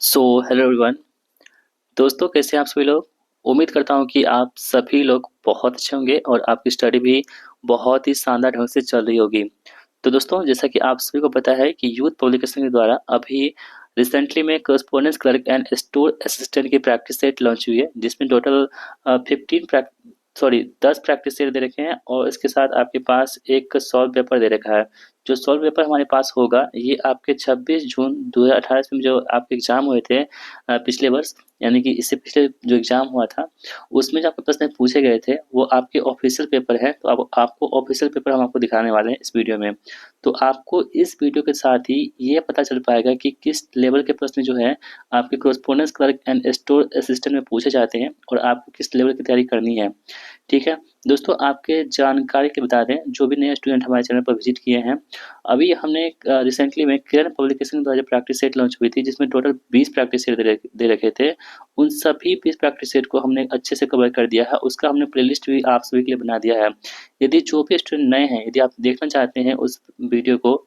Hello everyone. दोस्तों, कैसे हैं आप सभी लोग? उम्मीद करता हूं कि आप सभी लोग बहुत अच्छे होंगे और आपकी स्टडी भी बहुत ही शानदार ढंग से चल रही होगी। तो दोस्तों, जैसा कि आप सभी को पता है कि यूथ पब्लिकेशन के द्वारा अभी रिसेंटली में correspondence clerk and store assistant की प्रैक्टिस सेट लॉन्च हुई है, जिसमें टोटल 10 प्रैक्टिस सेट दे रखे हैं और इसके साथ आपके पास एक सॉल्व पेपर दे रखा है। जो सॉल्व पेपर हमारे पास होगा, ये आपके 26 जून 2018 में जो आपके एग्जाम हुए थे पिछले वर्ष, यानी कि इससे पिछले जो एग्जाम हुआ था, उसमें जो आपके प्रश्न पूछे गए थे वो आपके ऑफिशियल पेपर है। तो अब आपको ऑफिशियल पेपर हम आपको दिखाने वाले हैं इस वीडियो में। तो आपको इस वीडियो के साथ ही ये पता चल पाएगा कि किस लेवल के प्रश्न जो है आपके correspondence clerk and store assistant में पूछे जाते हैं और आपको किस लेवल की तैयारी करनी है। ठीक है दोस्तों, आपके जानकारी के बता दें, जो भी नए स्टूडेंट हमारे चैनल पर विजिट किए हैं, अभी हमने रिसेंटली में किरण पब्लिकेशन द्वारा प्रैक्टिस सेट लॉन्च हुई थी, जिसमें टोटल 20 प्रैक्टिस सेट दे रखे थे। उन सभी 20 प्रैक्टिस सेट को हमने अच्छे से कवर कर दिया है। उसका हमने प्लेलिस्ट भी आप सभी के लिए बना दिया है। यदि जो भी स्टूडेंट नए हैं, यदि आप देखना चाहते हैं उस वीडियो को,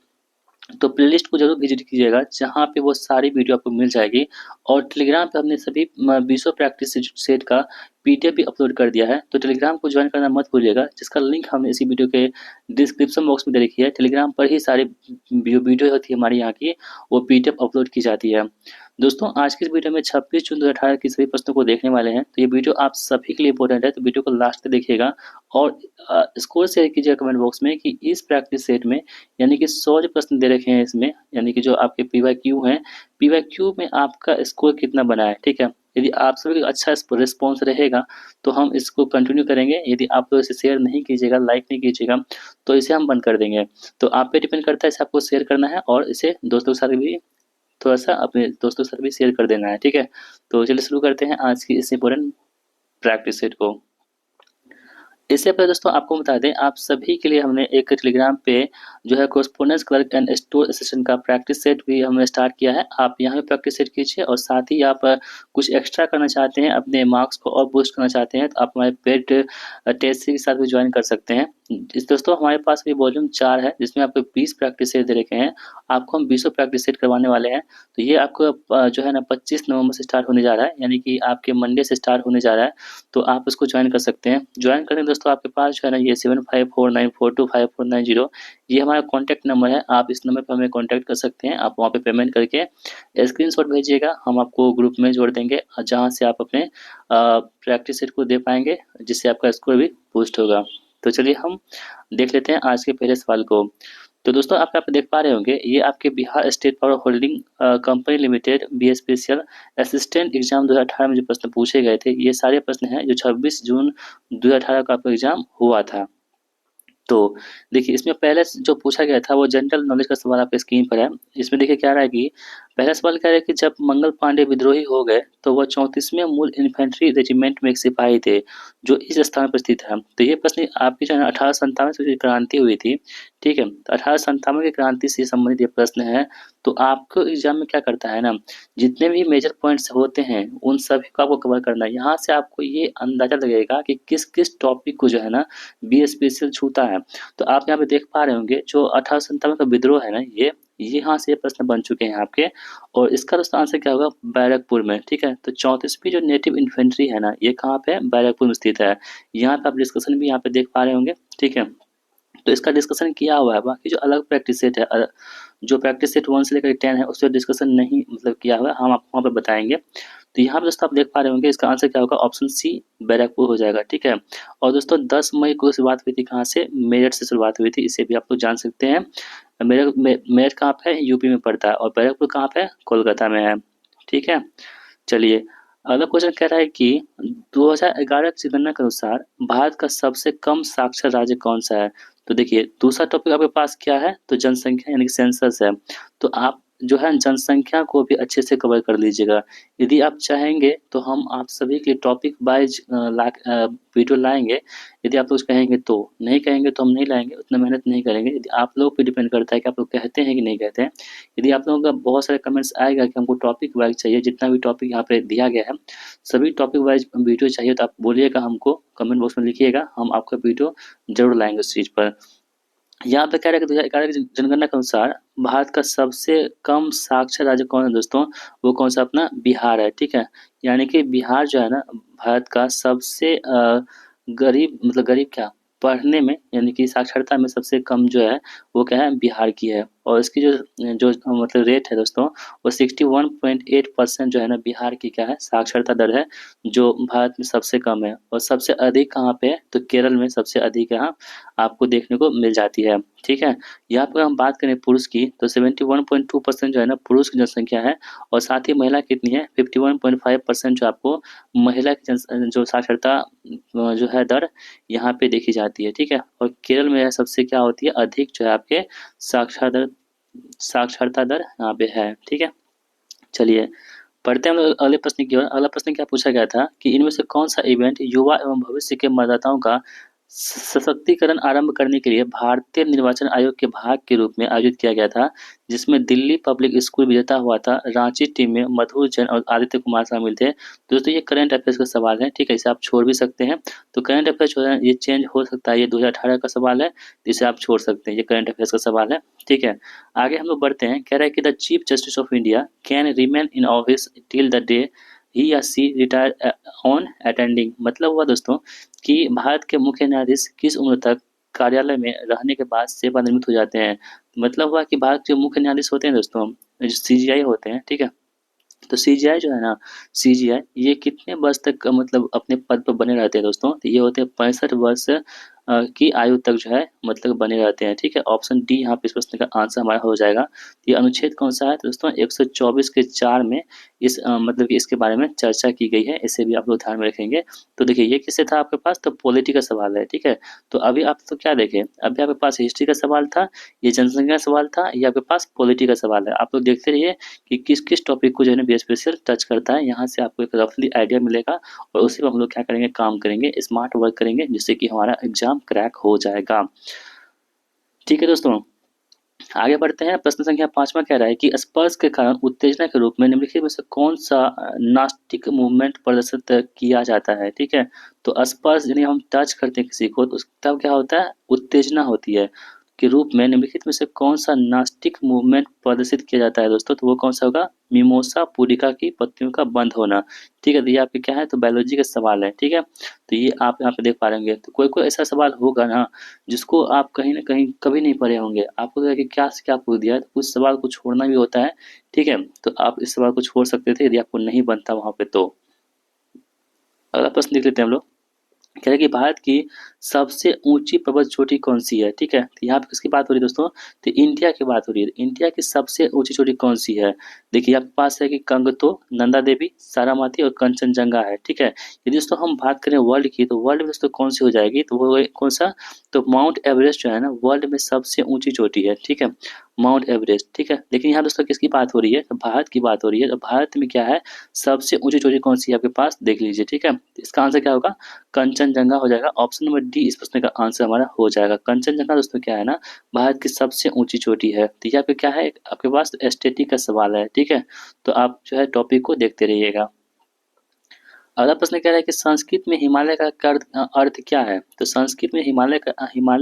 तो प्लेलिस्ट को जरूर विजिट कीजिएगा, जहाँ पे वो सारी वीडियो आपको मिल जाएगी। और टेलीग्राम पे हमने सभी 20 प्रैक्टिस सेट का पीडीएफ भी अपलोड कर दिया है। तो टेलीग्राम को ज्वाइन करना मत भूलिएगा, जिसका लिंक हमने इसी वीडियो के डिस्क्रिप्शन बॉक्स में दे रखी है। टेलीग्राम पर ही सारी वीडियो होती है हमारी यहाँ की, वो पीडीएफ अपलोड की जाती है। दोस्तों, आज की इस वीडियो में 26 जून 2018 की सभी प्रश्नों को देखने वाले हैं। तो ये वीडियो आप सभी के लिए इंपॉर्टेंट है, तो वीडियो को लास्ट तक देखिएगा और स्कोर शेयर कीजिएगा कमेंट बॉक्स में कि इस प्रैक्टिस सेट में, यानी कि 100 जो प्रश्न दे रखे हैं इसमें, यानी कि जो आपके पीवाईक्यू हैं, पीवाईक्यू में आपका स्कोर कितना बना है। ठीक है, यदि आप सभी का अच्छा रिस्पॉन्स रहेगा तो हम इसको कंटिन्यू करेंगे। यदि आप लोग इसे शेयर नहीं कीजिएगा, लाइक नहीं कीजिएगा, तो इसे हम बंद कर देंगे। तो आप पे डिपेंड करता है, इसे आपको शेयर करना है और इसे दोस्तों के साथ भी थोड़ा-सा अपने दोस्तों के साथ भी शेयर कर देना है। ठीक है? तो चलिए शुरू करते हैं आज की इस इम्पोर्टेंट प्रैक्टिस सेट को। इससे पहले दोस्तों आपको बता दें, आप सभी के लिए हमने एक टेलीग्राम पे जो है correspondence clerk and store assistant का प्रैक्टिस सेट भी हमने स्टार्ट किया है। आप यहाँ पे प्रैक्टिस सेट कीजिए और साथ ही आप कुछ एक्स्ट्रा करना चाहते हैं, अपने मार्क्स को और बूस्ट करना चाहते हैं, तो आप हमारे पेड टेस्ट के साथ भी ज्वाइन कर सकते हैं। इस दोस्तों, हमारे पास भी वॉल्यूम 4 है, जिसमें आपको 20 प्रैक्टिस सेट दे रखे हैं। आपको हम 20 प्रैक्टिस सेट करवाने वाले हैं। तो ये आपको जो है ना 25 नवंबर से स्टार्ट होने जा रहा है, यानी कि आपके मंडे से स्टार्ट होने जा रहा है। तो आप उसको ज्वाइन कर सकते हैं। ज्वाइन करें दोस्तों, आपके पास जो है ना ये 7549425490 ये हमारा कॉन्टैक्ट नंबर है। आप इस नंबर पर हमें कॉन्टैक्ट कर सकते हैं। आप वहाँ पे पेमेंट करके स्क्रीनशॉट भेजिएगा, हम आपको ग्रुप में जोड़ देंगे, जहाँ से आप अपने प्रैक्टिस सेट को दे पाएँगे, जिससे आपका स्कोर भी बूस्ट होगा। तो चलिए हम देख लेते हैं आज के पहले सवाल को। तो दोस्तों, आप यहाँ पे देख पा रहे होंगे, ये आपके Bihar state power holding company limited BSPCL assistant exam 2018 में जो प्रश्न पूछे गए थे, ये सारे प्रश्न हैं जो 26 जून 2018 का आपका एग्जाम हुआ था। तो देखिए, इसमें पहले से जो पूछा गया था वो जनरल नॉलेज का सवाल आपके स्क्रीन पर है। इसमें देखिए क्या रहा है कि पहला सवाल कह रहा है कि जब मंगल पांडे विद्रोही हो गए तो वह 34वें मूल इन्फेंट्री रेजिमेंट में एक सिपाही थे, जो इस स्थान पर स्थित है। तो ये प्रश्न आपकी जो है 1857 से जो क्रांति हुई थी, ठीक है, तो 1857 की क्रांति से संबंधित ये प्रश्न है। तो आपको एग्जाम में क्या करता है ना, जितने भी मेजर पॉइंट्स होते हैं उन सभी को आपको कवर करना है। यहाँ से आपको ये अंदाजा लगेगा कि किस किस टॉपिक को जो है ना बी स्पेशल छूता है। तो आप यहाँ पे देख पा रहे होंगे, जो 1857 का विद्रोह है ना, ये यहाँ से ये प्रश्न बन चुके हैं आपके। और इसका दोस्तों आंसर क्या होगा, बैरकपुर में। ठीक है, तो 34वीं जो नेटिव इन्फेंट्री है ना, ये कहाँ पे है, बैरकपुर में स्थित है। यहाँ पे आप डिस्कशन भी यहाँ पे देख पा रहे होंगे। ठीक है, तो इसका डिस्कशन किया हुआ है। बाकी जो अलग प्रैक्टिस सेट है, जो प्रैक्टिस सेट 1 से लेकर 10 है, उससे डिस्कशन नहीं मतलब किया हुआ है, हम आपको वहाँ पे बताएंगे। तो यहाँ पे दोस्तों आप देख पा रहे होंगे, इसका आंसर क्या होगा, ऑप्शन सी बैरकपुर हो जाएगा। ठीक है, और दोस्तों 10 मई को शुरुआत हुई थी, कहाँ से, मेरठ से शुरुआत हुई थी। इसे भी आप लोग जान सकते हैं। मेरठ कहाँ पे है, यूपी में पड़ता है, और बैरकपुर कहाँ पे है, कोलकाता में है। ठीक है, चलिए अगला क्वेश्चन कह रहा है कि 2011 की जनगणना के अनुसार भारत का सबसे कम साक्षर राज्य कौन सा है। तो देखिए, दूसरा टॉपिक आपके पास क्या है, तो जनसंख्या यानी कि सेंसस है। तो आप जो है जनसंख्या को भी अच्छे से कवर कर लीजिएगा। यदि आप चाहेंगे तो हम आप सभी के लिए टॉपिक वाइज वीडियो लाएंगे। यदि आप लोग कहेंगे तो, नहीं कहेंगे तो हम नहीं लाएंगे, उतना मेहनत नहीं करेंगे। यदि आप लोग पे डिपेंड करता है कि आप लोग कहते हैं कि नहीं कहते हैं। यदि आप लोगों का बहुत सारे कमेंट्स आएगा कि हमको टॉपिक वाइज चाहिए, जितना भी टॉपिक यहाँ पे दिया गया है सभी टॉपिक वाइज वीडियो चाहिए, तो आप बोलिएगा, हमको कमेंट बॉक्स में लिखिएगा, हम आपका वीडियो जरूर लाएंगे उस चीज़ पर। यहाँ पे कह रहा है कि 2011 की जनगणना के अनुसार भारत का सबसे कम साक्षर राज्य कौन है दोस्तों? वो कौन सा अपना बिहार है, ठीक है। यानी कि बिहार जो है ना भारत का सबसे गरीब, मतलब गरीब क्या, पढ़ने में यानी कि साक्षरता में सबसे कम जो है वो क्या है, बिहार की है। और इसकी जो जो मतलब रेट है दोस्तों, वो 61.8% जो है ना बिहार की क्या है, साक्षरता दर है, जो भारत में सबसे कम है। और सबसे अधिक कहाँ पे है, तो केरल में सबसे अधिक यहाँ आपको देखने को मिल जाती है, ठीक है। यहाँ पर हम बात करें पुरुष की, तो 71.2% जो है ना पुरुष की जनसंख्या है। और साथ ही महिला कितनी है, 51.5% जो आपको महिला की जो साक्षरता जो है दर यहाँ पे देखी जाती है, ठीक है। और केरल में यह सबसे क्या होती है, अधिक जो है आपके साक्षरता दर यहाँ पे है, ठीक है। चलिए पढ़ते हैं हम लोग अगले प्रश्न की ओर। अगला प्रश्न क्या पूछा गया था कि इनमें से कौन सा इवेंट युवा एवं भविष्य के मतदाताओं का सशक्तिकरण आरंभ करने के लिए भारतीय निर्वाचन आयोग के भाग के रूप में आयोजित किया गया था, जिसमें दिल्ली पब्लिक स्कूल विजेता हुआ था। रांची टीम में मधु जैन और आदित्य कुमार शामिल थे। दोस्तों ये करंट अफेयर्स का सवाल है, ठीक है, इसे आप छोड़ भी सकते हैं। तो करंट अफेयर्स जो है ये चेंज हो सकता है, ये 2018 का सवाल है, इसे आप छोड़ सकते हैं, ये करंट अफेयर्स का सवाल है, ठीक है। आगे हम लोग बढ़ते हैं। कह रहा है कि the chief justice of India can remain in office till the day he या सी रिटायर ऑन अटेंडिंग। मतलब हुआ दोस्तों कि भारत के मुख्य न्यायाधीश किस उम्र तक कार्यालय में रहने के बाद सेवानिवृत्त हो जाते हैं। मतलब हुआ कि भारत के मुख्य न्यायाधीश होते हैं दोस्तों, जो सीजीआई होते हैं, ठीक है। तो सीजीआई जो है ना, सीजीआई ये कितने वर्ष तक मतलब अपने पद पर बने रहते हैं दोस्तों? तो ये होते हैं 65 वर्ष की आयु तक जो है मतलब बने रहते हैं, ठीक है। ऑप्शन डी यहाँ पे इस प्रश्न का आंसर हमारा हो जाएगा। तो ये अनुच्छेद कौन सा है तो दोस्तों, 124 के 4 में इस मतलब कि इसके बारे में चर्चा की गई है, इसे भी आप लोग ध्यान में रखेंगे। तो देखिए ये किससे था आपके पास, तो पॉलिटी का सवाल है, ठीक है। तो अभी आप तो क्या देखें, अभी आपके पास हिस्ट्री का सवाल था, ये जनसंख्या का सवाल था, ये आपके पास पॉलिटी का सवाल है। आप लोग देखते रहिए कि किस किस टॉपिक को जो है ना स्पेशल टच करता है, यहाँ से आपको एक रफली आइडिया मिलेगा और उसी पर हम लोग क्या करेंगे, काम करेंगे, स्मार्ट वर्क करेंगे, जिससे कि हमारा एग्जाम क्रैक हो जाएगा, ठीक है दोस्तों। आगे बढ़ते हैं। प्रश्न संख्या 5वां कह रहा है कि स्पर्श के कारण उत्तेजना के रूप में निम्नलिखित में से कौन सा नास्टिक मूवमेंट प्रदर्शित किया जाता है, ठीक है। तो स्पर्श यानी हम टच करते हैं किसी को, तो तब क्या होता है, उत्तेजना होती है के रूप में निम्नलिखित में से कौन सा नास्टिक मूवमेंट प्रदर्शित किया जाता है दोस्तों? तो वो कौन सा होगा, मिमोसा पुडिका की पत्तियों का बंद होना, ठीक है। तो ये आपके क्या है, तो बायोलॉजी का सवाल है, ठीक है। तो ये आप यहाँ पे देख पा रहे होंगे। तो कोई कोई ऐसा सवाल होगा ना जिसको आप कहीं ना कहीं कभी नहीं पढ़े होंगे, आपको लगेगा कि क्या से क्या पूछ दिया है, तो कुछ सवाल को छोड़ना भी होता है, ठीक है। तो आप इस सवाल को छोड़ सकते थे यदि आपको नहीं बनता वहां पे। तो अगला प्रश्न देख लेते हैं हम लोग। कह रहे हैं कि भारत की सबसे ऊंची पर्वत चोटी कौन सी है, ठीक है। तो यहाँ पे किसकी बात हो रही है दोस्तों, तो इंडिया की बात हो रही है। इंडिया की सबसे ऊंची चोटी कौन सी है? देखिए आपके पास है कि कंगतो, नंदा देवी, सारामती और कंचनजंगा है, ठीक है। यदि दोस्तों हम बात करें वर्ल्ड की, तो वर्ल्ड में दोस्तों कौन सी हो जाएगी, तो वो कौन सा, तो माउंट एवरेस्ट जो है ना वर्ल्ड में सबसे ऊंची चोटी है, ठीक है, माउंट एवरेस्ट, ठीक है। लेकिन यहाँ दोस्तों किसकी बात हो रही है, तो भारत की बात हो रही है। तो भारत में क्या है, सबसे ऊंची चोटी कौन सी है आपके पास, देख लीजिए, ठीक है। तो इसका आंसर क्या होगा, कंचनजंगा हो जाएगा। ऑप्शन नंबर डी इस प्रश्न का आंसर हमारा हो जाएगा। कंचनजंगा दोस्तों क्या है ना, भारत की सबसे ऊंची चोटी है। तो यहाँ पे क्या है, आपके पास एस्थेटिक का सवाल है, ठीक है। तो आप जो है टॉपिक को देखते रहिएगा। अगला प्रश्न कह रहा है कि संस्कृत में हिमालय का अर्थ क्या है? तो संस्कृत में हिमालय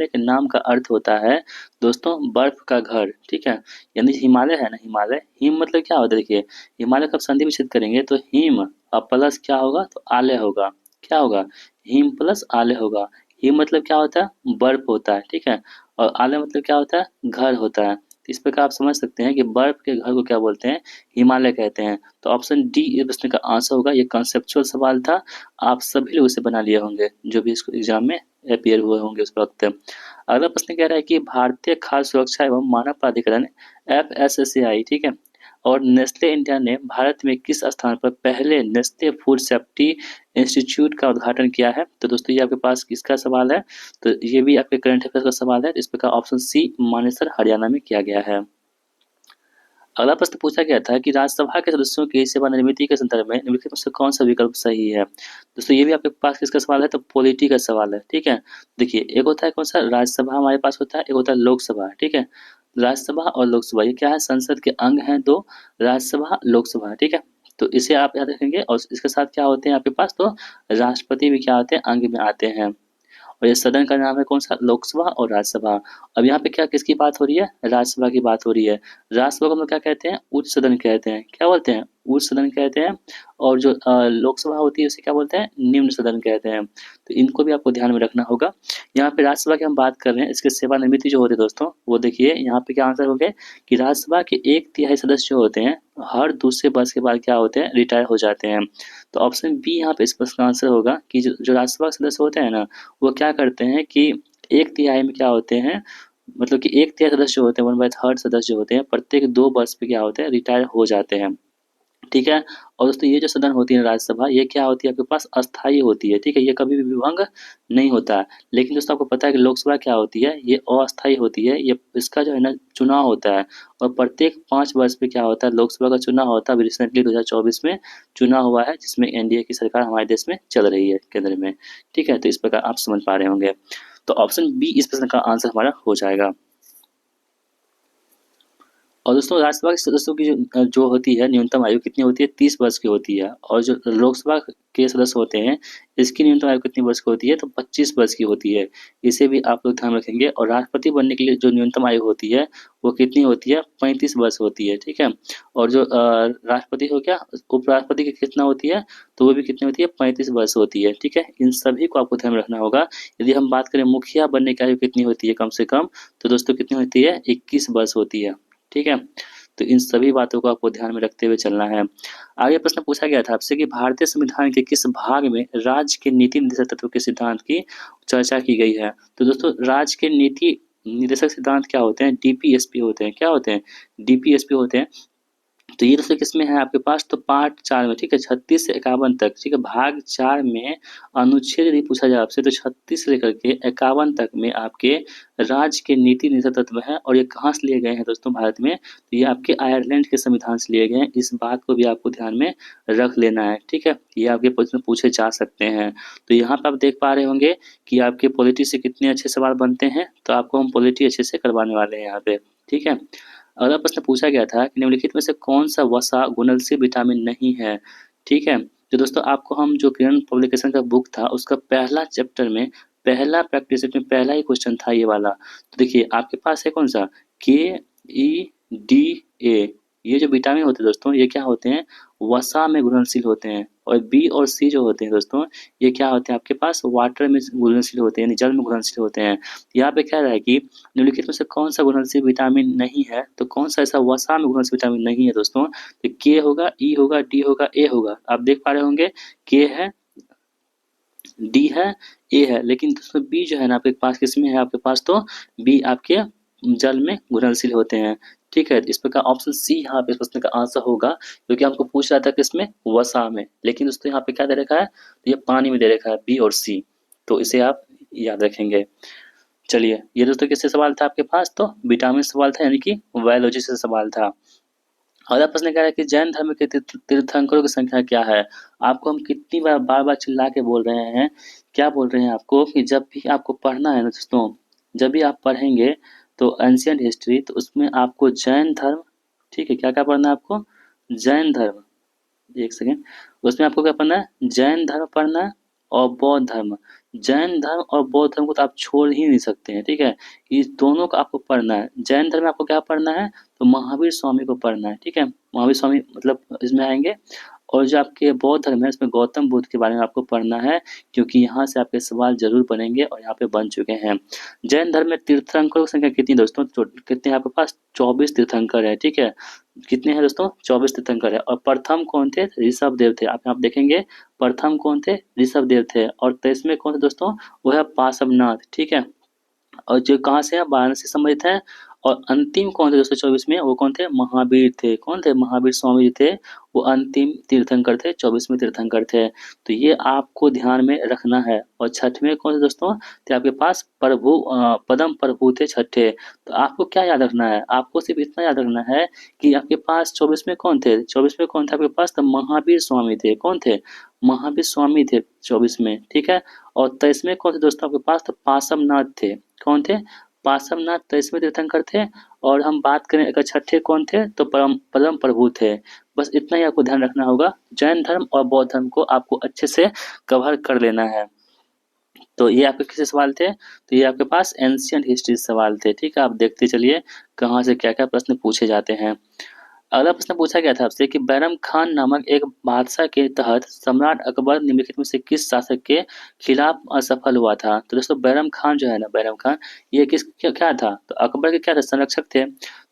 के नाम का अर्थ होता है दोस्तों बर्फ का घर, ठीक है। यानी हिमालय है ना, हिमालय, हिम मतलब क्या होता है, देखिए हिमालय का संधि विच्छेद करेंगे तो हिम और प्लस क्या होगा, तो आलय होगा, क्या होगा, हिम प्लस आलय होगा। हिम मतलब क्या होता है, बर्फ होता है, ठीक है। और आलय मतलब क्या होता है, घर होता है। तो इस प्रकार आप समझ सकते हैं कि बर्फ के घर को क्या बोलते हैं, हिमालय कहते हैं। तो ऑप्शन डी इस प्रश्न का आंसर होगा। ये कॉन्सेप्चुअल सवाल था, आप सभी लोग इसे बना लिए होंगे जो भी इसको एग्जाम में अपियर हुए होंगे उस वक्त। अगला प्रश्न कह रहा है कि भारतीय खाद्य सुरक्षा एवं मानक प्राधिकरण FSSAI, ठीक है, और नेस्ले इंडिया ने भारत में किस स्थान पर पहले नेस्ले फूड सेफ्टी इंस्टीट्यूट का उद्घाटन किया है? तो दोस्तों ये आपके पास किसका सवाल है, तो ये भी आपके करंट अफेयर्स का सवाल है। इस प्रकार ऑप्शन सी मानेसर हरियाणा में किया गया है। अगला प्रश्न पूछा गया था कि राज्यसभा के सदस्यों की सेवानिवृत्ति के संदर्भ में निम्नलिखित में से कौन सा विकल्प सही है? दोस्तों ये भी आपके पास किसका सवाल है, तो पॉलिटी का सवाल है, ठीक है। देखिए एक होता है कौन सा, राज्यसभा हमारे पास होता है, एक होता है लोकसभा, ठीक है। राज्यसभा और लोकसभा ये क्या है, संसद के अंग हैं दो, राज्यसभा लोकसभा, ठीक है। तो इसे आप याद रखेंगे और इसके साथ क्या होते हैं आपके पास, तो राष्ट्रपति भी क्या होते हैं, अंग में आते हैं। और ये सदन का नाम है कौन सा, लोकसभा और राज्यसभा। अब यहाँ पे क्या किसकी बात हो रही है, राज्यसभा की बात हो रही है। राज्यसभा को हम लोग क्या कहते हैं, उच्च सदन कहते हैं, क्या बोलते हैं, उच्च सदन कहते हैं। और जो लोकसभा होती है उसे क्या बोलते हैं, निम्न सदन कहते हैं। तो इनको भी आपको ध्यान में रखना होगा। यहाँ पे राज्यसभा की हम बात कर रहे हैं, इसके सेवानिवृत्ति जो होते हैं दोस्तों, वो देखिए यहाँ पे क्या आंसर हो गया कि राज्यसभा के 1/3 सदस्य जो होते हैं हर दूसरे वर्ष के बाद क्या होते हैं, रिटायर हो जाते हैं। तो ऑप्शन बी यहाँ पे इस प्रश्न का आंसर होगा कि जो राज्यसभा के सदस्य होते हैं ना, वो क्या करते हैं कि 1/3 में क्या होते हैं, मतलब कि 1/3 सदस्य जो होते हैं, 1/3 सदस्य जो होते हैं, प्रत्येक 2 वर्ष पे क्या होते हैं, रिटायर हो जाते हैं। ठीक है। और दोस्तों ये जो सदन होती है राज्यसभा, ये क्या होती है आपके पास, अस्थाई होती है। ठीक है, ये कभी भी विभंग नहीं होता है। लेकिन दोस्तों आपको पता है कि लोकसभा क्या होती है, ये अस्थाई होती है। ये इसका जो है ना चुनाव होता है, और प्रत्येक 5 वर्ष पे क्या होता है, लोकसभा का चुनाव होता है। अभी रिसेंटली 2024 में चुनाव हुआ है, जिसमें एनडीए की सरकार हमारे देश में चल रही है केंद्र में। ठीक है, तो इस प्रकार आप समझ पा रहे होंगे। तो ऑप्शन बी इस प्रश्न का आंसर हमारा हो जाएगा। और दोस्तों राज्यसभा के सदस्यों की जो होती है न्यूनतम आयु कितनी होती है, 30 वर्ष की होती है। और जो लोकसभा के सदस्य होते हैं, इसकी न्यूनतम आयु कितनी वर्ष की होती है, तो 25 वर्ष की होती है। इसे भी आप लोग ध्यान रखेंगे। और राष्ट्रपति बनने के लिए जो न्यूनतम आयु होती है, वो कितनी होती है, 35 वर्ष होती है। ठीक है। और जो राष्ट्रपति हो गया, उपराष्ट्रपति की कितना होती है, तो वो भी कितनी होती है, 35 वर्ष होती है। ठीक है, इन सभी को आपको ध्यान में रखना होगा। यदि हम बात करें मुखिया बनने की आयु कितनी होती है कम से कम, तो दोस्तों कितनी होती है, 21 वर्ष होती है। ठीक है, तो इन सभी बातों को आपको ध्यान में रखते हुए चलना है। आगे प्रश्न पूछा गया था आपसे कि भारतीय संविधान के किस भाग में राज्य के नीति निर्देशक तत्व के सिद्धांत की चर्चा की गई है। तो दोस्तों राज्य के नीति निर्देशक सिद्धांत क्या होते हैं, डीपीएसपी होते हैं। क्या होते हैं, डीपीएसपी होते हैं। तो ये दोस्तों किसमें है आपके पास, तो पार्ट 4 में। ठीक है, 36 से 51 तक। ठीक है, भाग 4 में अनुच्छेद यदि पूछा जाए आपसे, तो 36 से लेकर के 51 तक में आपके राज्य के नीति निर्देशक तत्व हैं। और ये कहाँ से लिए गए हैं दोस्तों, भारत में, तो ये आपके आयरलैंड के संविधान से लिए गए हैं। इस बात को भी आपको ध्यान में रख लेना है। ठीक है, ये आपके प्रश्न पूछे जा सकते हैं। तो यहाँ पे आप देख पा रहे होंगे कि आपके पॉलिटी से कितने अच्छे सवाल बनते हैं। तो आपको हम पॉलिटी अच्छे से करवाने वाले हैं यहाँ पे। ठीक है, अगला प्रश्न पूछा गया था कि निम्नलिखित में से कौन सा वसा गुणनशील विटामिन नहीं है। ठीक है, तो दोस्तों आपको हम जो किरण पब्लिकेशन का बुक था, उसका पहला चैप्टर में पहला प्रैक्टिस सेट में पहला ही क्वेश्चन था ये वाला। तो देखिए आपके पास है कौन सा, KE, D, A। ये जो विटामिन होते हैं दोस्तों, ये क्या होते हैं, वसा में घुलनशील होते हैं। और बी और सी जो होते हैं दोस्तों, ये क्या होते हैं आपके पास, वाटर में घुलनशील होते हैं, यानी जल में घुलनशील होते हैं। यहाँ पे क्या रहा है कि निम्नलिखित में से कौन सा घुलनशील विटामिन नहीं है, तो कौन सा ऐसा वसा में घुलनशील विटामिन नहीं है दोस्तों, तो के होगा, ई होगा, डी होगा, ए होगा। आप देख पा रहे होंगे, के है, डी है, ए है, लेकिन दोस्तों बी जो है ना आपके पास किसमें है, आपके पास तो बी आपके जल में घुलनशील होते हैं। ठीक है, इस प्रकार ऑप्शन सी यहाँ पे इस प्रश्न का आंसर होगा, क्योंकि हमको पूछ रहा था किसमें, वसा में। लेकिन दोस्तों यहाँ पे क्या दे रखा है, तो ये पानी में दे रखा है, बी और सी। तो इसे आप याद रखेंगे। चलिए, ये दोस्तों किससे सवाल था आपके पास, तो विटामिन सवाल था, यानी कि बायोलॉजी से सवाल था। अगला प्रश्न कह रहा है कि जैन धर्म के तीर्थंकरों की संख्या क्या है। आपको हम कितनी बार बार बार चिल्ला के बोल रहे हैं, क्या बोल रहे हैं आपको, कि जब भी आपको पढ़ना है ना दोस्तों, जब भी आप पढ़ेंगे तो एंशियंट हिस्ट्री, तो उसमें आपको जैन धर्म, ठीक है, क्या क्या पढ़ना है आपको, जैन धर्म, एक सेकेंड, उसमें आपको क्या पढ़ना है, जैन धर्म पढ़ना है और बौद्ध धर्म। जैन धर्म और बौद्ध धर्म को तो आप छोड़ ही नहीं सकते हैं। ठीक है, इस दोनों को आपको पढ़ना है। जैन धर्म में आपको क्या पढ़ना है, तो महावीर स्वामी को पढ़ना है। ठीक है, महावीर स्वामी मतलब इसमें आएंगे। और जो आपके बौद्ध धर्म है, इसमें गौतम बुद्ध के बारे में आपको पढ़ना है, क्योंकि यहाँ से आपके सवाल जरूर बनेंगे और यहाँ पे बन चुके हैं। जैन धर्म में तीर्थंकरों की संख्या कितनी दोस्तों, कितने आपके पास, 24 तीर्थंकर है। ठीक है, कितने हैं दोस्तों, 24 तीर्थंकर है। और प्रथम कौन थे, ऋषभ देव थे। आप देखेंगे प्रथम कौन थे, ऋषभ देव थे। और 23वें कौन थे दोस्तों, वो है पार्श्वनाथ। ठीक है, और जो कहाँ से है, वाराणसी से संबंधित है। और अंतिम कौन थे दोस्तों 24 में, वो कौन थे, महावीर थे। कौन थे, महावीर स्वामी जी थे, वो अंतिम तीर्थंकर थे, 24वें तीर्थंकर थे। तो ये आपको ध्यान में रखना है। और छठवें कौन थे दोस्तों, तो आपके पास प्रभु पदम प्रभु थे छठे। तो आपको क्या याद रखना है, आपको सिर्फ इतना याद रखना है कि आपके पास 24वें कौन थे, 24वें कौन थे आपके पास, तो महावीर स्वामी थे। कौन थे, महावीर स्वामी थे 24 में। ठीक है, और 23वें कौन थे दोस्तों आपके पास, तो पार्श्वनाथ थे। कौन थे, पार्श्वनाथ 23वें तीर्थंकर थे। और हम बात करें अगर छठे कौन थे, तो परम प्रभु थे। बस इतना ही आपको ध्यान रखना होगा। जैन धर्म और बौद्ध धर्म को आपको अच्छे से कवर कर लेना है। तो ये आपके किससे सवाल थे? तो ये आपके पास एंशिएंट हिस्ट्री से सवाल थे, ठीक है? आप देखते चलिए कहाँ से क्या-क्या प्रश्न पूछे जाते हैं। अगला प्रश्न पूछा गया था आपसे कि बैरम खान नामक एक बादशाह के तहत सम्राट अकबर निम्नलिखित में से किस शासक के खिलाफ असफल हुआ था? तो दोस्तों बैरम खान जो है ना, बैरम खान, ये किस क्या था? तो अकबर के क्या थे? संरक्षक थे।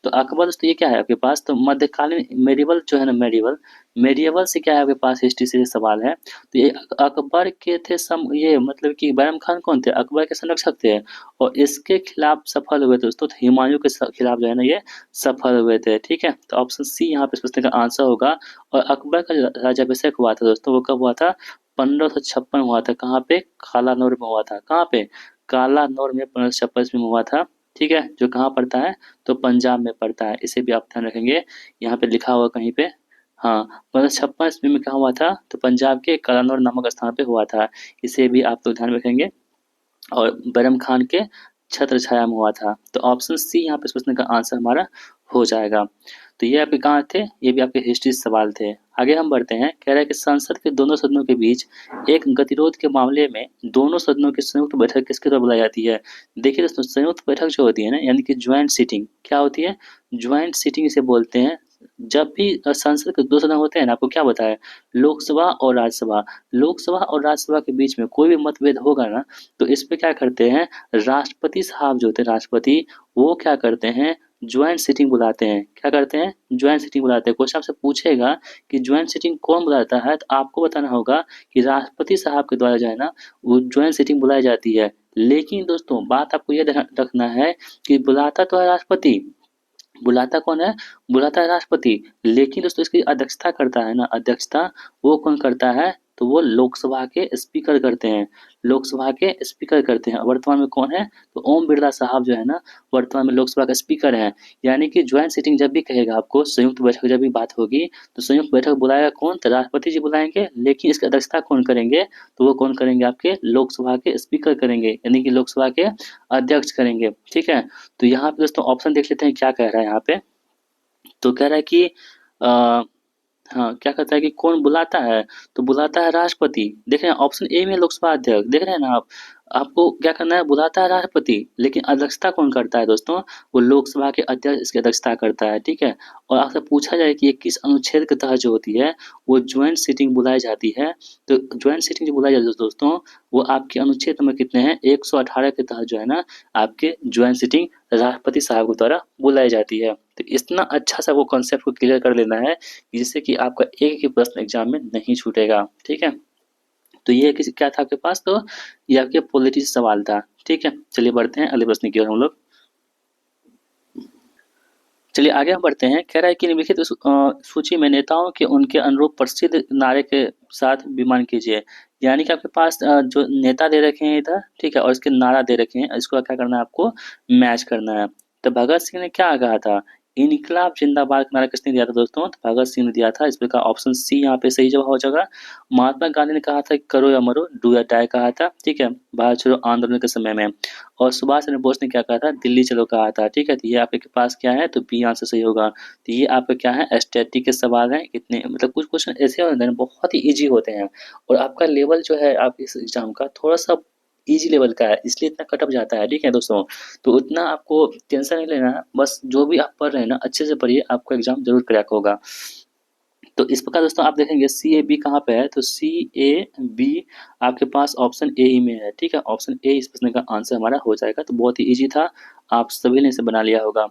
तो अकबर दोस्तों ये क्या है आपके पास? तो मध्यकालीन मेडिवल जो है ना, मेडिवल मेडिएवल से क्या है आपके पास? हिस्ट्री से सवाल है। तो ये अकबर के थे ये मतलब कि बैरम खान कौन थे? अकबर के संरक्षक थे और इसके खिलाफ सफल हुए दोस्तों, तो हुमायूं के खिलाफ जो है ना ये सफल हुए थे, ठीक है? तो ऑप्शन सी यहाँ पे इस प्रश्न का आंसर होगा। और अकबर का जो राज्याभिषेक हुआ था दोस्तों, वो कब हुआ था? 1556 हुआ था। कहाँ पे? कालानौर में हुआ था। कहाँ पे? कालानौर में 1556 ईस्वी में हुआ था, ठीक है? जो कहाँ पड़ता है? तो पंजाब में पड़ता है। इसे भी आप ध्यान रखेंगे, यहाँ पे लिखा हुआ कहीं पे। हाँ, 1556 ईस्वी में कहाँ हुआ था? तो पंजाब के कालानौर नामक स्थान पे हुआ था। इसे भी आप लोग ध्यान रखेंगे। और बैरम खान के छत्र छाया में हुआ था। तो ऑप्शन सी यहाँ पे इस प्रश्न का आंसर हमारा हो जाएगा। तो ये आपके कहाँ थे? ये भी आपके हिस्ट्री से सवाल थे। आगे हम बढ़ते हैं। कह रहा है कि संसद के दोनों सदनों के बीच एक गतिरोध के मामले में दोनों सदनों की संयुक्त बैठक किसके द्वारा बुलाई जाती है? देखिए दोस्तों, संयुक्त बैठक जो होती है ना, यानी कि ज्वाइंट सीटिंग, क्या होती है? ज्वाइंट सीटिंग इसे बोलते हैं। जब भी संसद के दो सदन होते हैं ना, आपको क्या बताया? लोकसभा और राज्यसभा। लोकसभा और राज्यसभा के बीच में कोई भी मतभेद होगा ना, तो इस पे क्या करते हैं? राष्ट्रपति साहब जो होते हैं, राष्ट्रपति, वो क्या करते हैं? ज्वाइंट सीटिंग बुलाते हैं। क्या करते हैं? ज्वाइंट सीटिंग बुलाते हैं। क्वेश्चन आपसे पूछेगा कि ज्वाइंट सीटिंग कौन बुलाता है, तो आपको बताना होगा कि राष्ट्रपति साहब के द्वारा जो है ना, वो ज्वाइंट सीटिंग बुलाई जाती है। लेकिन दोस्तों बात आपको ये रखना है कि बुलाता तो है राष्ट्रपति, बुलाता कौन है? बुलाता है राष्ट्रपति, लेकिन दोस्तों इसकी अध्यक्षता करता है ना, अध्यक्षता वो कौन करता है? तो वो लोकसभा के स्पीकर करते हैं। लोकसभा के स्पीकर करते हैं। वर्तमान में कौन है? तो ओम बिरला साहब जो है ना, वर्तमान में लोकसभा का स्पीकर हैं। यानी कि ज्वाइंट सीटिंग जब भी कहेगा आपको, संयुक्त बैठक जब भी बात होगी, तो संयुक्त बैठक बुलाएगा कौन? तो राष्ट्रपति जी बुलाएंगे, लेकिन इसकी अध्यक्षता कौन करेंगे? तो वो कौन करेंगे? आपके लोकसभा के स्पीकर करेंगे, यानी कि लोकसभा के अध्यक्ष करेंगे, ठीक है? तो यहाँ पे दोस्तों ऑप्शन देख लेते हैं क्या कह रहा है यहाँ पे। तो कह रहा है कि अ, हाँ, क्या कहता है कि कौन बुलाता है? तो बुलाता है राष्ट्रपति। देख रहे हैं ऑप्शन ए में लोकसभा अध्यक्ष, देख रहे हैं ना आप? आपको क्या करना है? बुलाता है राष्ट्रपति, लेकिन अध्यक्षता कौन करता है दोस्तों? वो लोकसभा के अध्यक्ष इसकी अध्यक्षता करता है, ठीक है? और आपसे पूछा जाए कि ये किस अनुच्छेद के तहत जो होती है, वो ज्वाइंट सीटिंग बुलाई जाती है। तो ज्वाइंट सीटिंग जो बुलाई जाती है दोस्तों, वो आपके अनुच्छेद नंबर कितने हैं? 118 के तहत जो है ना, आपके ज्वाइंट सीटिंग राष्ट्रपति साहब के द्वारा बुलाई जाती है। तो इतना अच्छा सा वो कॉन्सेप्ट को क्लियर कर लेना है, जिससे कि आपका एक ही प्रश्न एग्जाम में नहीं छूटेगा, ठीक है? तो ये किस क्या था आपके पास? तो ये आपके पॉलिटी से सवाल था, ठीक है? चलिए बढ़ते हैं अगले प्रश्न की ओर हम लोग। चलिए आगे हम बढ़ते हैं। कह रहा है कि निम्नलिखित सूची में नेताओं के उनके अनुरूप प्रसिद्ध नारे के साथ विमान कीजिए। यानी कि आपके पास जो नेता दे रखे हैं इधर, ठीक है? और इसके नारा दे रखे हैं, इसको क्या करना है आपको? मैच करना है। तो भगत सिंह ने क्या कहा था? इनकलाब जिंदाबाद का नारा किसने दिया था दोस्तों? तो भगत सिंह ने दिया था। इस प्रकार ऑप्शन सी यहाँ पे सही जवाब हो जाएगा। महात्मा गांधी ने कहा था कि करो या मरो, डू या डाई कहा था, ठीक है? भारत छोड़ो आंदोलन के समय में। और सुभाष चंद्र बोस ने क्या कहा था? दिल्ली चलो कहा था, ठीक है? तो ये आपके पास क्या है? तो बी आंसर सही होगा। तो ये आपका क्या है? स्टैटिक के सवाल हैं। कितने मतलब कुछ क्वेश्चन ऐसे होते हैं, बहुत ही ईजी होते हैं और आपका लेवल जो है आप इस एग्जाम का थोड़ा-सा ईजी लेवल का है, इसलिए इतना कट ऑफ जाता है, ठीक है दोस्तों? तो उतना आपको टेंशन नहीं लेना है, बस जो भी आप पढ़ रहे हैं ना, अच्छे से पढ़िए, आपका एग्जाम ज़रूर क्रैक होगा। तो इस प्रकार दोस्तों आप देखेंगे सी ए बी कहाँ पे है? तो सी ए बी आपके पास ऑप्शन ए ही में है, ठीक है? ऑप्शन ए इस प्रश्न का आंसर हमारा हो जाएगा। तो बहुत ही ईजी था, आप सभी ने इसे बना लिया होगा।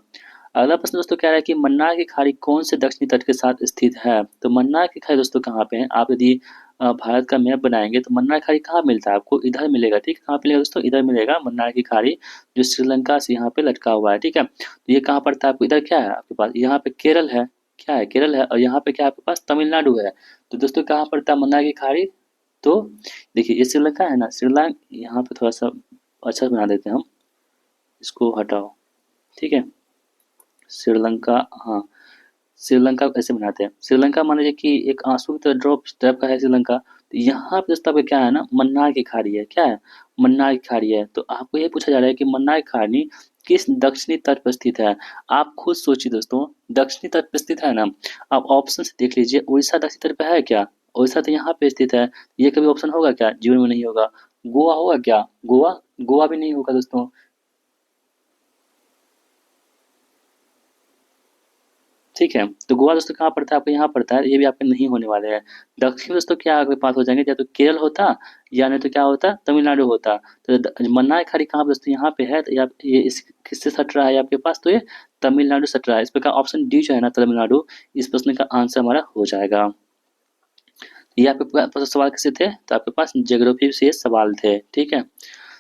अगला प्रश्न दोस्तों कह रहा है कि मन्नार की खाड़ी कौन से दक्षिणी तट के साथ स्थित है? तो मन्नार की खाड़ी दोस्तों कहाँ पे है? आप यदि भारत का मैप बनाएंगे तो मन्नार की खाड़ी कहाँ मिलता है आपको? इधर मिलेगा, ठीक है? कहाँ पे मिलेगा दोस्तों? इधर मिलेगा मन्नार की खाड़ी, जो श्रीलंका से यहाँ पे लटका हुआ है, ठीक है? तो ये कहाँ पड़ता है आपको? इधर क्या है आपके पास? यहाँ पे केरल है, क्या है? केरल है और यहाँ पे क्या है आपके पास? तमिलनाडु है। तो दोस्तों कहाँ पड़ता है मन्नार की खाड़ी? तो देखिए ये श्रीलंका है ना, श्रीलंका यहाँ पे थोड़ा-सा अच्छा बना देते हैं हम, इसको हटाओ, ठीक है? श्रीलंका, हाँ, श्रीलंका को ऐसे बनाते हैं। श्रीलंका मान लीजिए कि एक आंसू की तरह ड्रॉप टाइप का है श्रीलंका। तो यहाँ पे दोस्तों आपका क्या है ना, मन्नार की खाड़ी है। क्या है? मन्नार की खाड़ी है। तो आपको ये पूछा जा रहा है कि मन्नार की खाड़ी किस दक्षिणी तट पर स्थित है? आप खुद सोचिए दोस्तों, दक्षिणी तट पे स्थित है ना, आप ऑप्शन से देख लीजिए, उड़ीसा दक्षिणी तट पे है क्या? उड़ीसा तो यहाँ पे स्थित है। ये कभी ऑप्शन होगा क्या? जीवन में नहीं होगा। गोवा होगा क्या? गोवा? गोवा भी नहीं होगा दोस्तों। ठीक है, तो गोवा दोस्तों कहाँ पड़ता है? आपको यहाँ पड़ता है, ये भी आपके नहीं होने वाले हैं। दक्षिण दोस्तों क्या आपके पास हो जाएंगे, या तो केरल होता, या नहीं तो क्या होता, तमिलनाडु होता। तो मन्नार खाड़ी कहाँ पे दोस्तों? यहाँ पे है। तो ये इस किससे सट रहा है आपके पास? तो ये तमिलनाडु सट रहा है। इस प्रकार ऑप्शन डी जो है ना, तमिलनाडु, इस प्रश्न का आंसर हमारा हो जाएगा। ये आपके पास सवाल कैसे थे? तो आपके पास ज्योग्राफी से सवाल थे। ठीक है,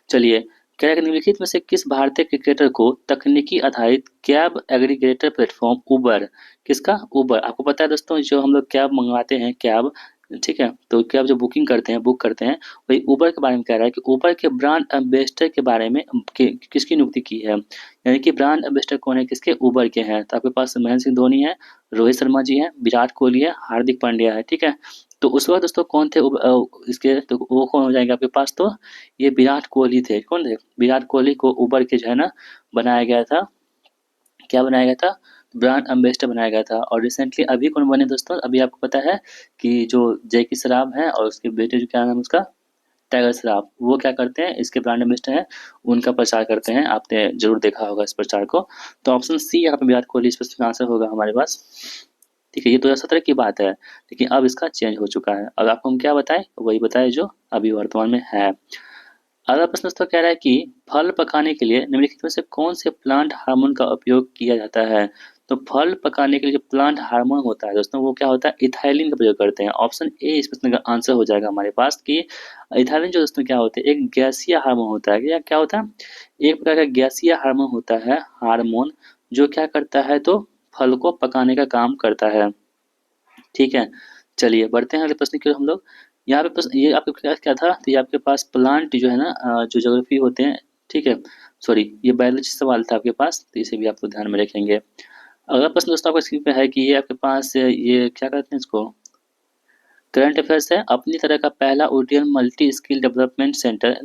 चलिए। कह रहा है कि निम्नलिखित में से किस भारतीय क्रिकेटर को तकनीकी आधारित कैब एग्रीगेटर प्लेटफॉर्म उबर, किसका? उबर। आपको पता है दोस्तों, जो हम लोग कैब मंगवाते हैं, कैब, ठीक है, तो कैब जो बुकिंग करते हैं, बुक करते हैं, वही उबर के बारे में कह रहा है कि उबर के ब्रांड एम्बेसडर के बारे में किसकी नियुक्ति की है। यानी कि ब्रांड एम्बेसडर कौन है किसके? उबर के हैं। तो आपके पास महेंद्र सिंह धोनी है, रोहित शर्मा जी हैं, विराट कोहली है, हार्दिक पांड्या है। ठीक है, तो उस वक्त दोस्तों कौन थे इसके? तो वो कौन हो जाएंगे आपके पास? तो ये विराट कोहली थे। कौन थे? विराट कोहली को उबर के जो है ना बनाया गया था, क्या बनाया गया था? ब्रांड एम्बेसडर बनाया गया था। और रिसेंटली अभी कौन बने दोस्तों? अभी आपको पता है कि जो जैकी श्रॉफ है और उसके बेटे जो, क्या नाम है उसका, टाइगर श्रॉफ, वो क्या करते हैं, इसके ब्रांड एम्बेसडर हैं, उनका प्रचार करते हैं। आपने जरूर देखा होगा इस प्रचार को। तो ऑप्शन सी यहाँ पे विराट कोहली इस प्रश्न का आंसर होगा हमारे पास। ठीक है, ये 2017 की बात है, लेकिन अब इसका चेंज हो चुका है। अब आपको हम क्या बताएं, वही बताएं जो अभी वर्तमान में है। अगला प्रश्न दोस्तों कह रहा है कि फल पकाने के लिए निम्नलिखित में से कौन से प्लांट हार्मोन का उपयोग किया जाता है? तो फल पकाने के लिए जो प्लांट हार्मोन होता है दोस्तों, वो क्या होता है? इथाइलिन का प्रयोग करते हैं। ऑप्शन ए इस प्रश्न का आंसर हो जाएगा हमारे पास कि इथाइलिन जो दोस्तों क्या होते हैं, एक गैसीय हार्मोन होता है। या क्या होता है? एक प्रकार का गैसीय हार्मोन होता है, हार्मोन, जो क्या करता है, तो फल को पकाने का काम करता है। ठीक है, चलिए बढ़ते हैं अगले प्रश्न की ओर हम लोग। यहाँ पे प्रश्न ये आपके पास क्या था? तो ये आपके पास प्लांट जो है ना, जो ज्योग्राफी होते हैं, ठीक है, सॉरी, ये बायोलॉजी सवाल था आपके पास, तो इसे भी आपको ध्यान में रखेंगे। अगला प्रश्न दोस्तों आपको स्क्रीन पे है कि ये आपके पास ये क्या कहते हैं इसको, करंट अफेयर्स है। अपनी तरह का पहला OTL multi skill development centre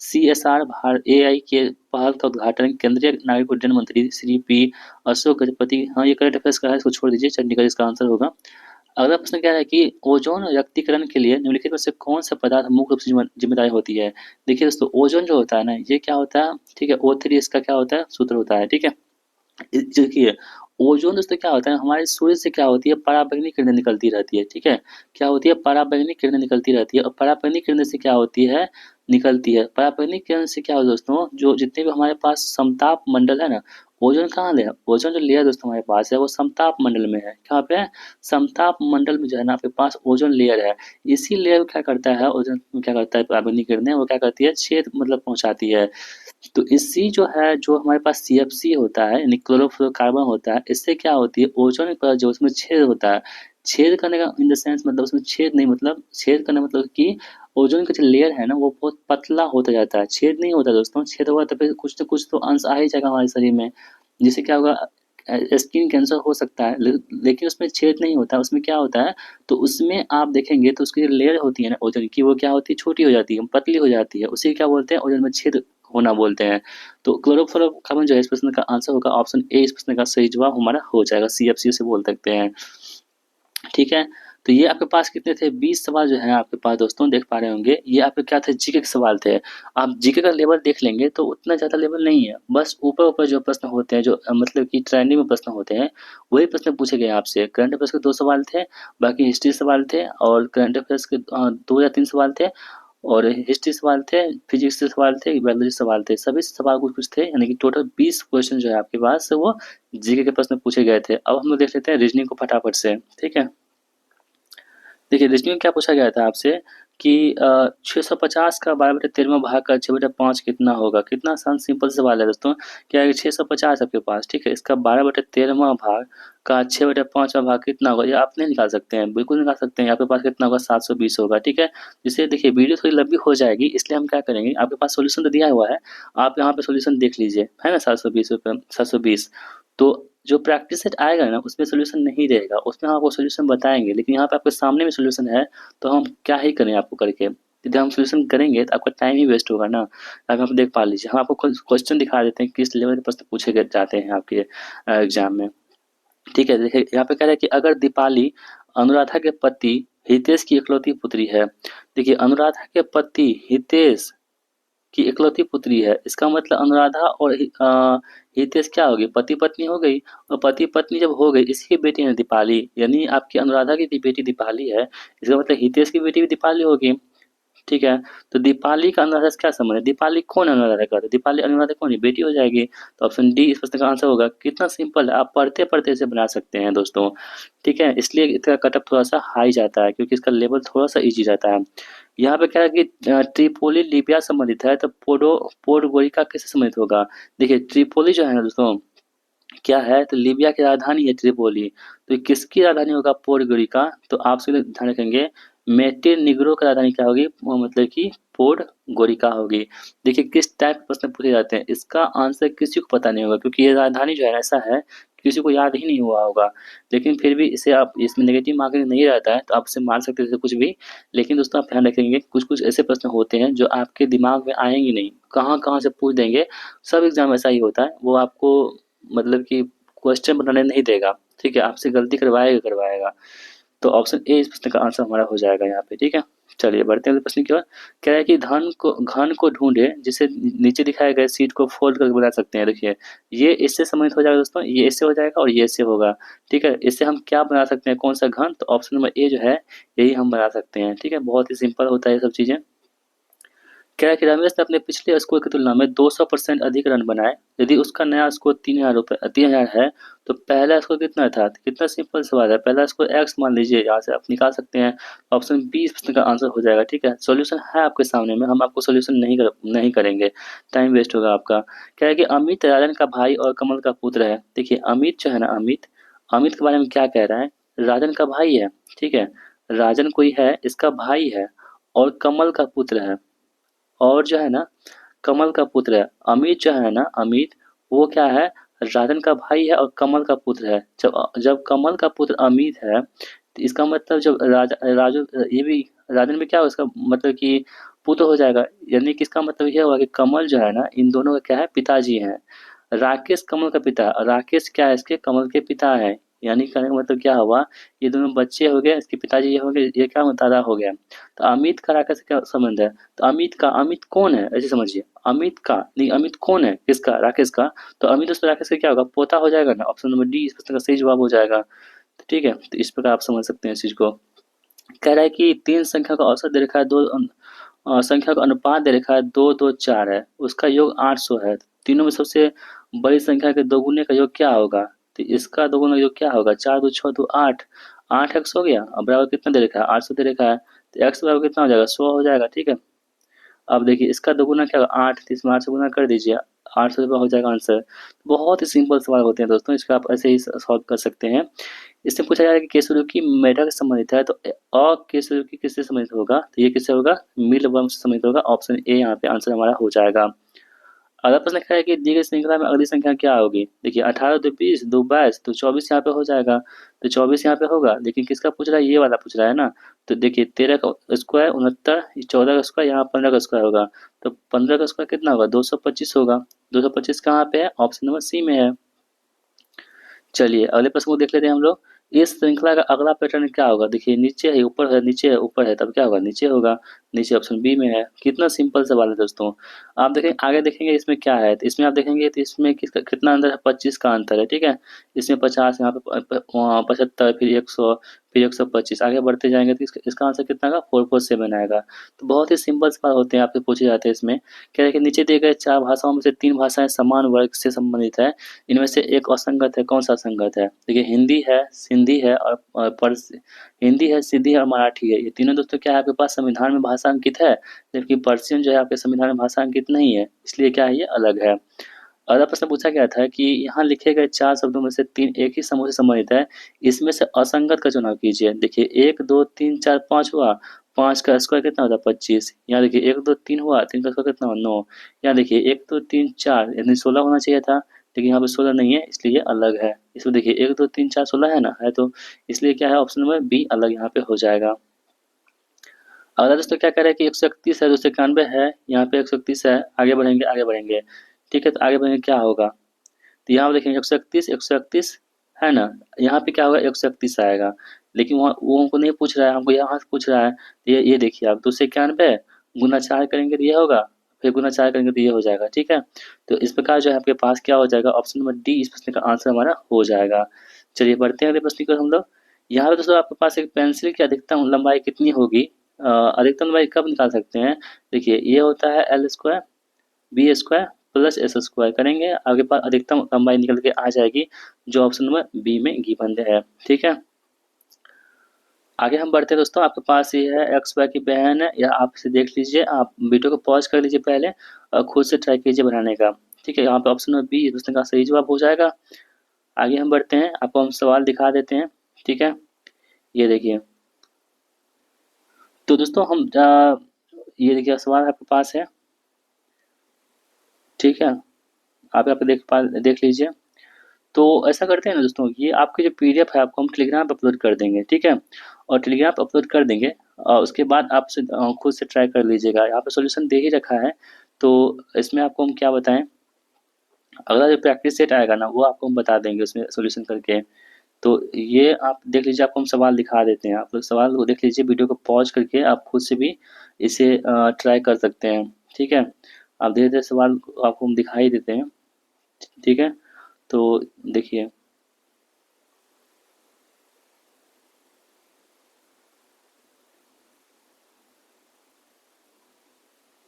CSR AI के पहल का उद्घाटन केंद्रीय नागरिक उड्डयन मंत्री श्री पी अशोक गजपति। हाँ, ये करंट अफेयर्स का है, इसको छोड़ दीजिए, चंडीगढ़ इसका आंसर होगा। अगला प्रश्न क्या है कि ओजोन व्यक्तिकरण के लिए निम्नलिखित में से कौन सा पदार्थ मुख्य रूप से जिम्मेदारी होती है? देखिए दोस्तों, ओजोन जो होता है ना, ये क्या होता है? ठीक है, O3 इसका क्या होता है? सूत्र होता है। ठीक है, देखिए, ओजोन दोस्तों क्या होता है, हमारे सूर्य से क्या होती है, पराबैंगनी किरणें निकलती रहती है। ठीक है, क्या होती है? पराबैंगनी किरणें निकलती रहती है। और पराबैंगनी किरणें से क्या होती है, निकलती है। पराबैंगनी किरण से क्या होता है दोस्तों, जो जितने भी हमारे पास समताप मंडल है ना, ओजोन कहाँ है? ओजोन जो लेयर दोस्तों हमारे पास है, वो समताप मंडल में है। कहाँ पे है? समताप मंडल में जो है ना, आपके पास ओजोन लेयर है। इसी लेयर को क्या करता है, ओजोन क्या करता है, पराबैंगनी किरणें वो क्या करती है, छेद मतलब पहुंचाती है। तो इसी जो है, जो हमारे पास CFC होता है, यानी क्लोरोफ्लोरोकार्बन होता है, इससे क्या होती है, ओजोन पर जो उसमें छेद होता है, छेद करने का इन द सेंस मतलब उसमें छेद नहीं, मतलब छेद करना मतलब कि ओजोन का जो लेयर है ना, वो बहुत पतला होता जाता है। छेद नहीं होता दोस्तों, छेद होगा तो फिर कुछ न कुछ तो अंश आ ही जाएगा हमारे शरीर में। जिससे क्या होगा, स्किन कैंसर हो सकता है। लेकिन उसमें छेद नहीं होता, उसमें क्या होता है, तो उसमें आप देखेंगे तो उसकी जो लेयर होती है ना ओजोन की, वो क्या होती है, छोटी हो जाती है, पतली हो जाती है। उसे क्या बोलते हैं, ओजोन में छेद होना बोलते हैं। तो क्लोरोफ्लोरोकार्बन जो है, इस प्रश्न का आंसर होगा ऑप्शन ए, इस प्रश्न का सही जवाब हमारा हो जाएगा। CFC से बोल सकते हैं। ठीक है, तो ये आपके पास कितने थे, 20 सवाल जो है आपके पास दोस्तों, देख पा रहे होंगे। ये आपके क्या थे, जीके के सवाल थे। आप जीके का लेवल देख लेंगे तो उतना ज़्यादा लेवल नहीं है, बस ऊपर ऊपर जो प्रश्न होते हैं, जो मतलब कि ट्रेंडिंग में प्रश्न होते हैं, वही प्रश्न पूछे गए आपसे। करंट अफेयर्स के 2 सवाल थे, बाकी हिस्ट्री सवाल थे, और करंट अफेयर्स के 2 या 3 सवाल थे, और हिस्ट्री सवाल थे, फिजिक्स के सवाल थे, बायोलॉजी सवाल थे। सभी सवाल कुछ कुछ थे, यानी कि टोटल 20 क्वेश्चन जो है आपके पास वो जीके के प्रश्न पूछे गए थे। अब हम लोग देख लेते हैं रीजनिंग को फटाफट से। ठीक है, देखिए रीजनिंग में क्या पूछा गया था आपसे कि 650 का 12/13वां भाग का 6/5 कितना होगा? कितना आसान सिंपल सवाल है दोस्तों। क्या है, 650 आपके पास, ठीक है, इसका 12/13वां भाग का 6/5वां भाग कितना होगा? ये आप नहीं निकाल सकते हैं, बिल्कुल निकाल सकते हैं। आपके पास कितना होगा, 720 होगा। ठीक है, जिसे देखिए वीडियो थोड़ी लंबी हो जाएगी, इसलिए हम क्या करेंगे, आपके पास सोल्यूशन तो दिया हुआ है, आप यहाँ पे सोल्यूशन देख लीजिए, है ना, 720। तो जो प्रैक्टिस सेट आएगा ना, उसमें सोल्यूशन नहीं रहेगा, उसमें हम आपको सोल्यूशन बताएंगे, लेकिन यहाँ पे आपके सामने में सोल्यूशन है, तो हम क्या ही करें आपको करके। यदि हम सोल्यूशन करेंगे तो आपका टाइम ही वेस्ट होगा ना। अब आप देख पा लीजिए, हम आपको क्वेश्चन दिखा देते हैं किस लेवल के प्रश्न पूछे गए जाते हैं आपके एग्जाम में। ठीक है, देखिए यहाँ पे कह रहा है कि अगर दीपाली अनुराधा के पति हितेश की इकलौती पुत्री है। देखिए अनुराधा के पति हितेश की इकलौती पुत्री है, इसका मतलब अनुराधा और हितेश क्या हो गई, पति पत्नी हो गई। और पति पत्नी जब हो गई, इसकी बेटी है दीपाली, यानी आपकी अनुराधा की बेटी दीपाली है, इसका मतलब हितेश की बेटी भी दीपाली होगी। ठीक है। तो दीपाली का अनुराधा से क्या संबंध है, दीपाली कौन है अनुराधा का, तो दीपाली अनुराधा कौन है, बेटी हो जाएगी। तो ऑप्शन डी इस प्रश्न का आंसर होगा। कितना सिंपल है, आप पढ़ते पढ़ते इसे बना सकते हैं दोस्तों। ठीक है, इसलिए इसका कटअप थोड़ा सा हाई जाता है, क्योंकि इसका लेवल थोड़ा सा इजी रहता है। यहाँ पे क्या है कि ट्रिपोली लीबिया संबंधित है, तो पोडगोरिका किससे संबंधित होगा। देखिए ट्रिपोली जो है ना दोस्तों, क्या है, तो लीबिया की राजधानी है ट्रिपोली। तो ये किसकी राजधानी होगा, पोडगोरिका। तो आप सभी लोग ध्यान रखेंगे, मेटेनिग्रो की राजधानी क्या होगी, मतलब कि पोडगोरिका होगी। देखिए किस टाइप के प्रश्न पूछे जाते हैं, इसका आंसर किसी को पता नहीं होगा, क्योंकि ये राजधानी जो है ऐसा है किसी को याद ही नहीं हुआ होगा। लेकिन फिर भी इसे आप, इसमें नेगेटिव मार्किंग नहीं रहता है, तो आप इसे मान सकते हैं जैसे कुछ भी। लेकिन दोस्तों आप ध्यान रखेंगे, कुछ कुछ ऐसे प्रश्न होते हैं जो आपके दिमाग में आएंगे नहीं, कहाँ कहाँ से पूछ देंगे। सब एग्जाम ऐसा ही होता है, वो आपको मतलब कि क्वेश्चन बनाने नहीं देगा। ठीक है, आपसे गलती करवाएगा करवाएगा। तो ऑप्शन ए इस प्रश्न का आंसर हमारा हो जाएगा यहाँ पे। ठीक है, चलिए बढ़ते हैं अगले प्रश्न की ओर। कह रहा है कि घन को ढूंढे जिसे नीचे दिखाए गए सीट को फोल्ड करके बना सकते हैं। देखिए ये इससे संबंधित हो जाएगा दोस्तों, ये इससे हो जाएगा और ये इससे होगा। ठीक है, इससे हम क्या बना सकते हैं, कौन सा घन, तो ऑप्शन नंबर ए जो है यही हम बना सकते हैं। ठीक है, बहुत ही सिंपल होता है ये सब चीजें। क्या है कि रमेश ने अपने पिछले स्कोर की तुलना में 200% अधिक रन बनाए। यदि उसका नया स्कोर 3000 है, तो पहला स्कोर कितना था, तो कितना सिंपल सवाल है, पहला स्कोर एक्स मान लीजिए, यहाँ से आप निकाल सकते हैं। ऑप्शन बी इस प्रश्न का आंसर हो जाएगा। ठीक है, सॉल्यूशन है आपके सामने में, हम आपको सॉल्यूशन नहीं करेंगे, टाइम वेस्ट होगा आपका। क्या है कि अमित राजन का भाई और कमल का पुत्र है। देखिए अमित जो है ना, अमित अमित के बारे में क्या कह रहा है, राजन का भाई है। ठीक है, राजन कोई है, इसका भाई है, और कमल का पुत्र है। और जो है ना, कमल का पुत्र है। अमित जो है ना, अमित वो क्या है, राजन का भाई है और कमल का पुत्र है। जब जब कमल का पुत्र अमित है, तो इसका मतलब जब राजू, ये भी राजन भी क्या हो, इसका मतलब कि पुत्र हो जाएगा। यानी कि इसका मतलब ये हुआ कि कमल जो है ना, इन दोनों का क्या है, पिताजी हैं। राकेश कमल का पिता, राकेश क्या है, इसके कमल के पिता है। यानी कहने का मतलब क्या हुआ, ये दोनों बच्चे हो गए, इसके पिताजी ये हो गए, ये क्या दादा हो गया। तो अमित का राकेश से क्या संबंध है, तो अमित कौन है, ऐसे समझिए। अमित का नहीं, अमित कौन है, किसका, राकेश का। तो अमित उस राकेश का क्या होगा, पोता हो जाएगा ना। ऑप्शन नंबर डी इस प्रश्न का सही जवाब हो जाएगा। तो ठीक है, तो इस प्रकार आप समझ सकते हैं इस चीज को। कह रहा है कि तीन संख्या का औसत दे रखा है, संख्या का अनुपात दे रखा है 2 2 4 है, उसका योग 800 है। तीनों में सबसे बड़ी संख्या के दोगुने का योग क्या होगा, तो इसका दोगुना योग क्या होगा, 4 2 6 2 8, 8x हो गया। अब बराबर कितना दे रखा है, 800 दे रखा है, तो x बराबर कितना हो जाएगा, 100 हो जाएगा। ठीक है, अब देखिए इसका दोगुना क्या होगा, 8, तो इसमें 8 से गुना कर दीजिए, 800 रुपये हो जाएगा आंसर। बहुत ही सिंपल सवाल होते हैं दोस्तों, इसका आप ऐसे ही सॉल्व कर सकते हैं। इससे पूछा जा रहा है कि केसुरुकी मेढक से संबंधित है, तो अकेसुरुकी किससे संबंधित होगा, तो ये किससे होगा, मीलवर्म से संबंधित होगा। ऑप्शन ए यहाँ पे आंसर हमारा हो जाएगा। अगला प्रश्न क्या है कि दी गई श्रृंखला में अगली संख्या क्या होगी। देखिए 18 2 20 2 22, तो 24 यहाँ पे हो जाएगा। तो 24 यहाँ पे होगा, लेकिन किसका पूछ रहा है, ये वाला पूछ रहा है ना। तो देखिए 13 का स्क्वायर 69, 14 का स्क्वायर, यहाँ 15 का स्क्वायर होगा। तो 15 का स्क्वायर कितना होगा, 225 होगा। 225 कहाँ पे है, ऑप्शन नंबर सी में है। चलिए अगले प्रश्न को देख लेते हैं हम लोग। इस श्रृंखला का अगला पैटर्न क्या होगा, देखिए नीचे है ऊपर है, नीचे है ऊपर है, तब क्या होगा, नीचे होगा। नीचे ऑप्शन बी में है। कितना सिंपल सवाल है दोस्तों। आप देखें आगे, देखेंगे इसमें क्या है, तो इसमें आप देखेंगे तो इसमें किसका कितना अंतर है, 25 का अंतर है। ठीक है, इसमें 50, यहाँ पे 75, फिर 100, फिर 125, आगे बढ़ते जाएंगे तो इसका आंसर कितना का 447 आएगा। तो बहुत ही सिंपल सवाल होते हैं, आपसे पूछे जाते हैं इसमें। क्या है कि नीचे दिए गए 4 भाषाओं में से 3 भाषाएं समान वर्ग से संबंधित है, इनमें से एक असंगत है, कौन सा असंगत है। देखिए हिंदी है, सिंधी है और हिंदी है, सिंधी है और मराठी है। ये तीनों दोस्तों क्या है, आपके पास संविधान में भाषा अंकित है, जबकि पर्शियन जो है आपके संविधान में भाषा अंकित नहीं है, इसलिए क्या है, ये अलग है। अगला प्रश्न पूछा गया था कि यहाँ लिखे गए 4 शब्दों में से 3 एक ही समूह से संबंधित है, इसमें से असंगत का चुनाव कीजिए। देखिए 1 2 3 4 5 हुआ, 5 का स्क्वायर कितना होता है, 25। यहाँ देखिए 1 2 3 हुआ, 3 का स्क्वायर कितना हुआ, 9। यहाँ देखिए 1 2 3 4, यानी 16 होना चाहिए था, लेकिन यहाँ पे 16 नहीं है, इसलिए ये अलग है। इसमें देखिए 1 2 3 4 16 है ना, है, तो इसलिए क्या है, ऑप्शन नंबर बी अलग यहाँ पे हो जाएगा। अगला दोस्तों क्या कह रहे हैं कि 131 है, 291 है, यहाँ पे 131 है, आगे बढ़ेंगे आगे बढ़ेंगे। ठीक है, तो आगे बढ़ेंगे क्या होगा, तो यहाँ पे देखेंगे 131 131 है ना? यहाँ पे क्या होगा 131 आएगा, लेकिन वहाँ वो हमको नहीं पूछ रहा है, हमको यहाँ से पूछ रहा है। ये देखिए आप 291 गुना 4 करेंगे तो ये होगा, फिर गुना 4 करेंगे तो ये हो जाएगा, ठीक है? तो इस प्रकार जो है आपके पास क्या हो जाएगा, ऑप्शन नंबर डी इस प्रश्न का आंसर हमारा हो जाएगा। चलिए बढ़ते हैं अगले प्रश्न की ओर हम लोग। यहाँ पे दोस्तों आपके पास एक पेंसिल की अधिकतम लंबाई कितनी होगी? अधिकतम लंबाई कब निकाल सकते हैं? देखिए ये होता है L square B square plus S square करेंगे, आपके पास अधिकतम लंबाई निकल के आ जाएगी, जो ऑप्शन नंबर बी में गिवन है, ठीक है? आगे हम बढ़ते हैं दोस्तों, आपके पास ये है एक्स वाई की बहन है, या आप इसे देख लीजिए, आप वीडियो को पॉज कर लीजिए पहले और खुद से ट्राई कीजिए बनाने का, ठीक है? यहाँ पे ऑप्शन नंबर बी इस प्रश्न का सही जवाब हो जाएगा। आगे हम बढ़ते हैं, आपको हम सवाल दिखा देते हैं, ठीक है? ये देखिए, तो दोस्तों हम ये देखिए सवाल आपके पास है, ठीक है? आप यहाँ पे देख लीजिए। तो ऐसा करते हैं ना दोस्तों, ये आपकी जो पीडीएफ है आपको हम टेलीग्राम पे अपलोड कर देंगे, ठीक है? और टेलीग्राम पे अपलोड कर देंगे, उसके बाद आप खुद से ट्राई कर लीजिएगा, यहाँ पे सॉल्यूशन दे ही रखा है। तो इसमें आपको हम क्या बताएं, अगला जो प्रैक्टिस सेट आएगा ना वो आपको हम बता देंगे उसमें सॉल्यूशन करके। तो ये आप देख लीजिए, आपको हम सवाल दिखा देते हैं, आप लोग सवाल को देख लीजिए, वीडियो को पॉज करके आप खुद से भी इसे ट्राई कर सकते हैं, ठीक है? आप धीरे धीरे सवाल को आपको हम दिखाई देते हैं, ठीक है? तो देखिए,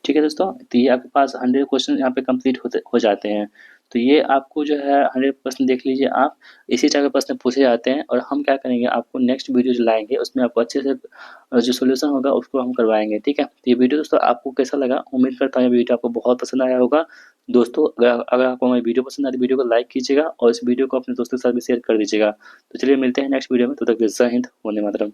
ठीक है दोस्तों, तो ये आपके पास 100 क्वेश्चन यहाँ पे कंप्लीट हो जाते हैं। तो ये आपको जो है 100 प्रश्न देख लीजिए आप, इसी तरह के प्रश्न पूछे जाते हैं, और हम क्या करेंगे, आपको नेक्स्ट वीडियो जो लाएँगे उसमें आपको अच्छे से जो सॉल्यूशन होगा उसको हम करवाएँगे, ठीक है? तो ये वीडियो दोस्तों आपको कैसा लगा? उम्मीद करता हूँ ये वीडियो आपको बहुत पसंद आया होगा। दोस्तों अगर आपको हमारी वीडियो पसंद आए तो वीडियो को लाइक कीजिएगा और इस वीडियो को अपने दोस्तों के साथ भी शेयर कर दीजिएगा। तो चलिए मिलते हैं नेक्स्ट वीडियो में, तब तक के लिए जय हिंद, वंदे मातरम।